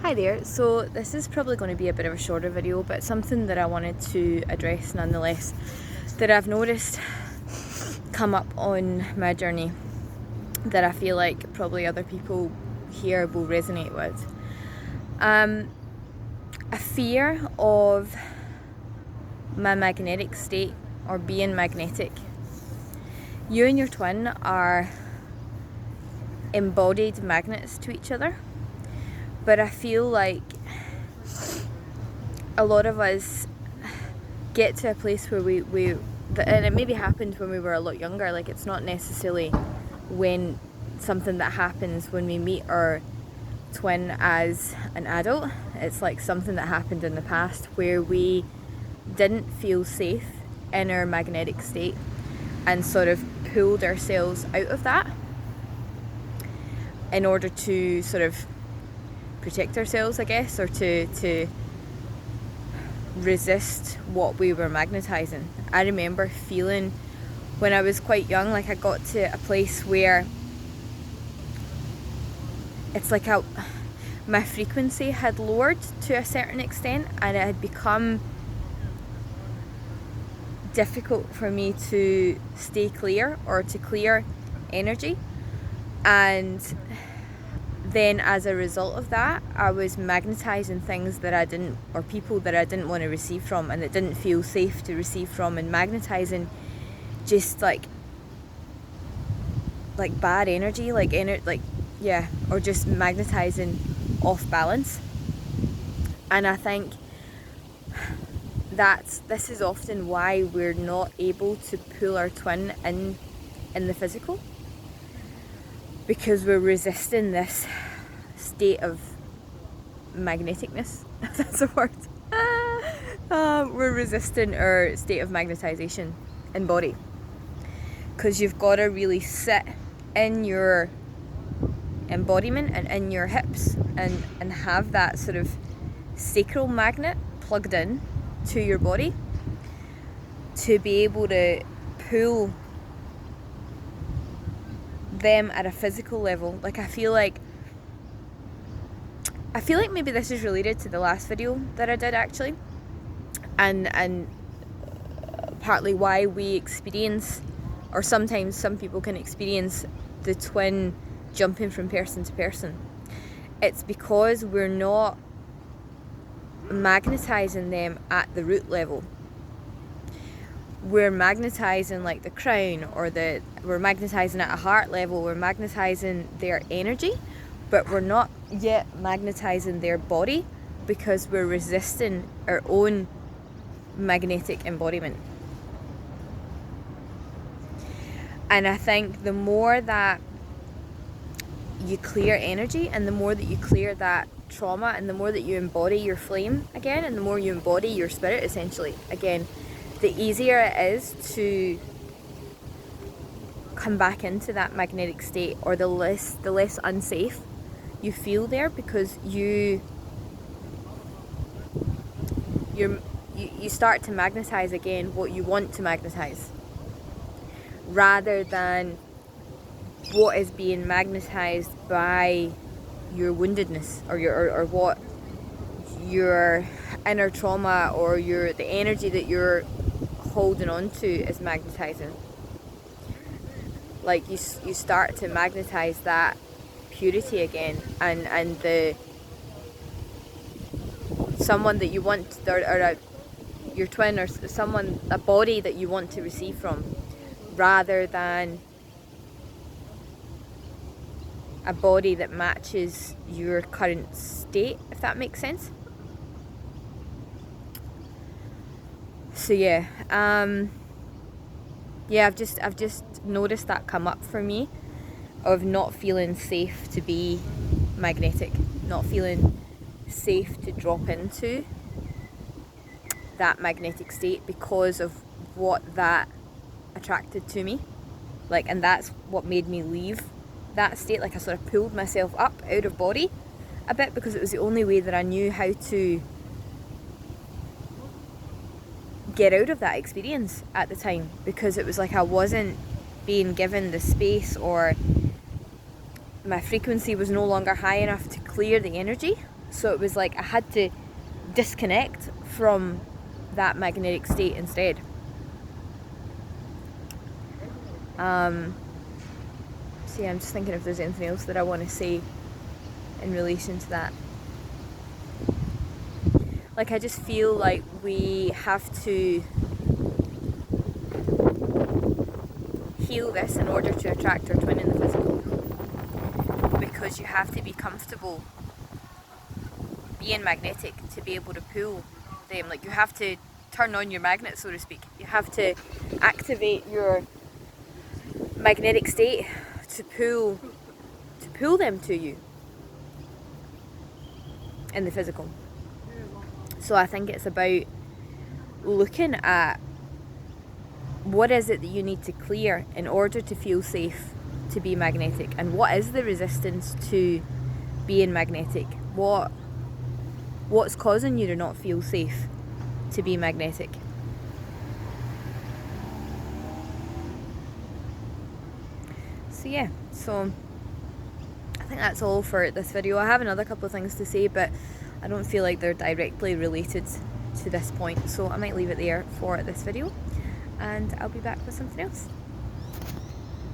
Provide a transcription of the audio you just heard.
Hi there, so this is probably going to be a bit of a shorter video, but something that I wanted to address nonetheless that I've noticed come up on my journey that I feel like probably other people here will resonate with. A fear of my magnetic state or being magnetic. You and your twin are embodied magnets to each other. But I feel like a lot of us get to a place where and it maybe happened when we were a lot younger, like it's not necessarily when something that happens when we meet our twin as an adult. It's like something that happened in the past where we didn't feel safe in our magnetic state and sort of pulled ourselves out of that in order to sort of protect ourselves, I guess, or to resist what we were magnetizing. I remember feeling when I was quite young, like I got to a place where it's like my frequency had lowered to a certain extent and it had become difficult for me to stay clear or to clear energy. And then as a result of that, I was magnetizing things that I didn't, or people that I didn't want to receive from and that didn't feel safe to receive from, and magnetizing just like bad energy, or just magnetizing off balance. And I think this is often why we're not able to pull our twin in the physical, because we're resisting this state of magneticness, if that's a word. We're resisting our state of magnetization in body, because you've got to really sit in your embodiment and in your hips and have that sort of sacral magnet plugged in to your body to be able to pull them at a physical level. Like I feel like maybe this is related to the last video that I did actually, and partly why we experience, or sometimes some people can experience, the twin jumping from person to person. It's because we're not magnetizing them at the root level. We're magnetizing like the crown, or we're magnetizing at a heart level, we're magnetizing their energy, but we're not yet magnetizing their body because we're resisting our own magnetic embodiment. And I think the more that you clear energy, and the more that you clear that trauma, and the more that you embody your flame again, and the more you embody your spirit essentially again, the easier it is to come back into that magnetic state, or the less unsafe you feel there, because you start to magnetize again what you want to magnetize, rather than what is being magnetized by your woundedness, or what your inner trauma, or the energy that you're holding on to is magnetizing. Like you start to magnetize that purity again, and the someone that you want, or your twin, or someone, a body that you want to receive from, rather than a body that matches your current state, if that makes sense. So I've just noticed that come up for me, of not feeling safe to be magnetic, not feeling safe to drop into that magnetic state because of what that attracted to me. And that's what made me leave that state. Like I sort of pulled myself up out of body a bit, because it was the only way that I knew how to get out of that experience at the time, because it was like I wasn't being given the space, or my frequency was no longer high enough to clear the energy So it was like I had to disconnect from that magnetic state instead. So yeah, I'm just thinking if there's anything else that I want to say in relation to that. Like, I just feel like we have to heal this in order to attract our twin in the physical, because you have to be comfortable being magnetic to be able to pull them. Like, you have to turn on your magnet, so to speak. You have to activate your magnetic state to pull them to you in the physical. So I think it's about looking at what is it that you need to clear in order to feel safe to be magnetic, and what is the resistance to being magnetic. What's causing you to not feel safe to be magnetic. So yeah, so I think that's all for this video. I have another couple of things to say, but I don't feel like they're directly related to this point, so I might leave it there for this video, and I'll be back with something else.